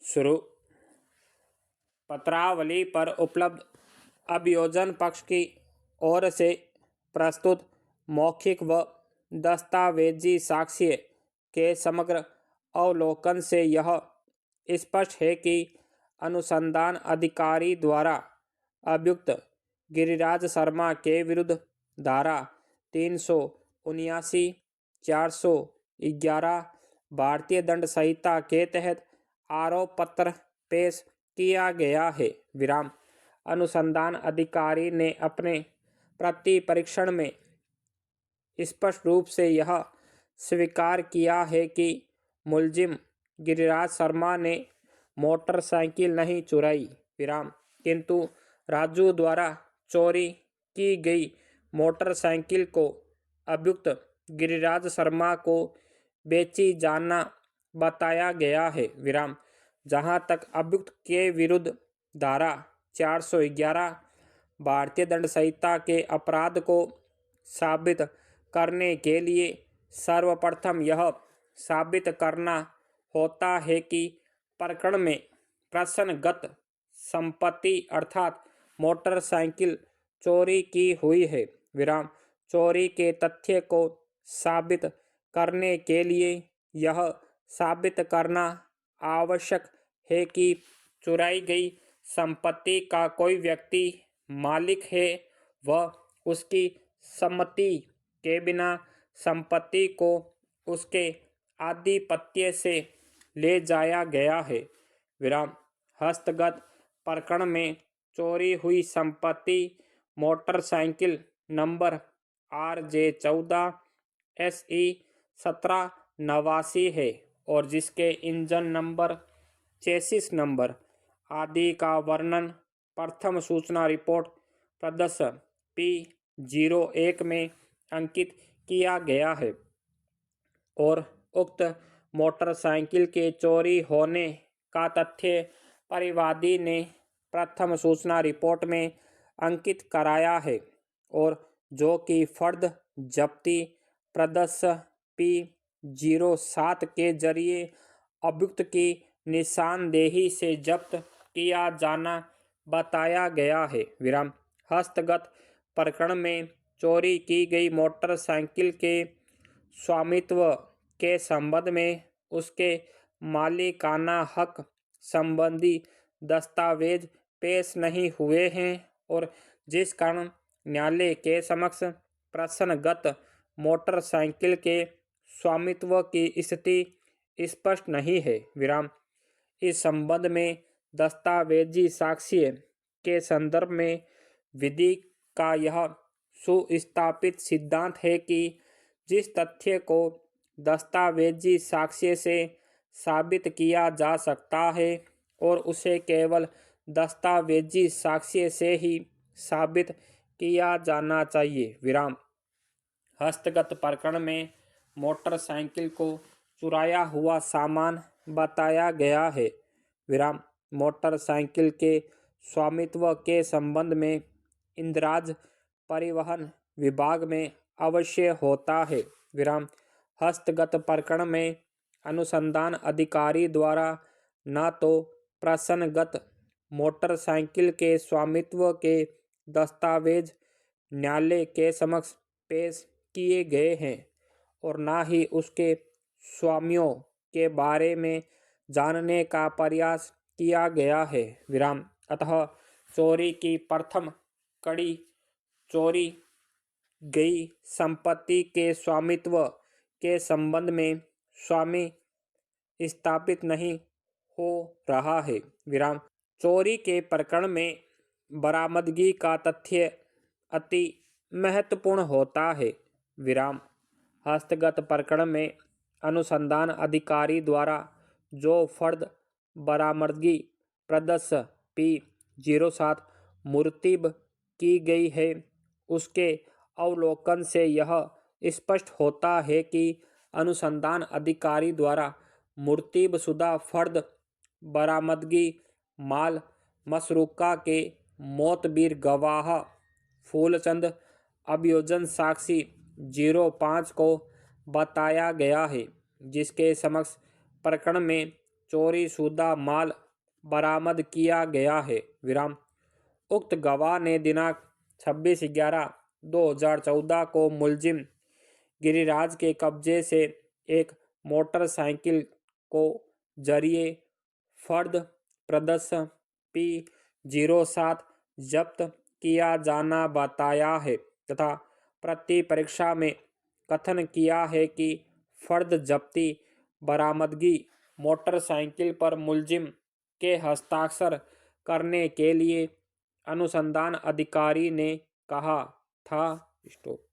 शुरू। पत्रावली पर उपलब्ध अभियोजन पक्ष की ओर से प्रस्तुत मौखिक व दस्तावेजी साक्ष्य के समग्र अवलोकन से यह स्पष्ट है कि अनुसंधान अधिकारी द्वारा अभियुक्त गिरिराज शर्मा के विरुद्ध धारा 379, 411 भारतीय दंड संहिता के तहत आरोप पत्र पेश किया गया है। विराम। अनुसंधान अधिकारी ने अपने प्रति परीक्षण में स्पष्ट रूप से यह स्वीकार किया है कि मुलजिम गिरिराज शर्मा ने मोटरसाइकिल नहीं चुराई। विराम। किंतु राजू द्वारा चोरी की गई मोटरसाइकिल को अभियुक्त गिरिराज शर्मा को बेची जाना बताया गया है। विराम। जहां तक अभियुक्त के विरुद्ध धारा 411 भारतीय दंड संहिता के अपराध को साबित करने के लिए सर्वप्रथम यह साबित करना होता है कि प्रकरण में प्रश्नगत संपत्ति अर्थात मोटरसाइकिल चोरी की हुई है। विराम। चोरी के तथ्य को साबित करने के लिए यह साबित करना आवश्यक है कि चुराई गई संपत्ति का कोई व्यक्ति मालिक है व उसकी सम्मति के बिना संपत्ति को उसके आधिपत्य से ले जाया गया है। विराम। हस्तगत प्रकरण में चोरी हुई संपत्ति मोटरसाइकिल नंबर RJ14 SE 1789 है और जिसके इंजन नंबर, चेसिस नंबर आदि का वर्णन प्रथम सूचना रिपोर्ट प्रदर्शन P01 में अंकित किया गया है और उक्त मोटरसाइकिल के चोरी होने का तथ्य परिवादी ने प्रथम सूचना रिपोर्ट में अंकित कराया है और जो कि फर्द जब्ती प्रदर्शन P07 के जरिए अभियुक्त की निशानदेही से जब्त किया जाना बताया गया है। विराम। हस्तगत प्रकरण में चोरी की गई मोटरसाइकिल के स्वामित्व के संबंध में उसके मालिकाना हक संबंधी दस्तावेज पेश नहीं हुए हैं और जिस कारण न्यायालय के समक्ष प्रश्नगत मोटरसाइकिल के स्वामित्व की स्थिति स्पष्ट नहीं है। विराम। इस संबंध में दस्तावेजी साक्ष्य के संदर्भ में विधि का यह सुस्थापित सिद्धांत है कि जिस तथ्य को दस्तावेजी साक्ष्य से साबित किया जा सकता है और उसे केवल दस्तावेजी साक्ष्य से ही साबित किया जाना चाहिए। विराम। हस्तगत प्रकरण में मोटरसाइकिल को चुराया हुआ सामान बताया गया है। विराम। मोटरसाइकिल के स्वामित्व के संबंध में इंदिराज परिवहन विभाग में अवश्य होता है। विराम। हस्तगत प्रकरण में अनुसंधान अधिकारी द्वारा न तो प्रश्नगत मोटरसाइकिल के स्वामित्व के दस्तावेज न्यायालय के समक्ष पेश किए गए हैं और न ही उसके स्वामियों के बारे में जानने का प्रयास किया गया है। विराम। अतः चोरी की प्रथम कड़ी चोरी गई संपत्ति के स्वामित्व के संबंध में स्वामी स्थापित नहीं हो रहा है। विराम। चोरी के प्रकरण में बरामदगी का तथ्य अति महत्वपूर्ण होता है। विराम। हस्तगत प्रकरण में अनुसंधान अधिकारी द्वारा जो फर्द बरामदगी प्रदर्शन P07 मुर्तिब की गई है उसके अवलोकन से यह स्पष्ट होता है कि अनुसंधान अधिकारी द्वारा मुर्तिबशुदा फर्द बरामदगी माल मसरूका के मोतबीर गवाह फूलचंद अभियोजन साक्षी 05 को बताया गया है जिसके समक्ष प्रकरण में चोरी शुदा माल बरामद किया गया है। विराम। उक्त गवाह ने दिनांक 26/11/2014 को मुलजिम गिरिराज के कब्जे से एक मोटरसाइकिल को जरिए फर्द प्रदर्शन P07 जब्त किया जाना बताया है तथा प्रति परीक्षा में कथन किया है कि फर्द जब्ती बरामदगी मोटरसाइकिल पर मुलजिम के हस्ताक्षर करने के लिए अनुसंधान अधिकारी ने कहा था। स्टॉप।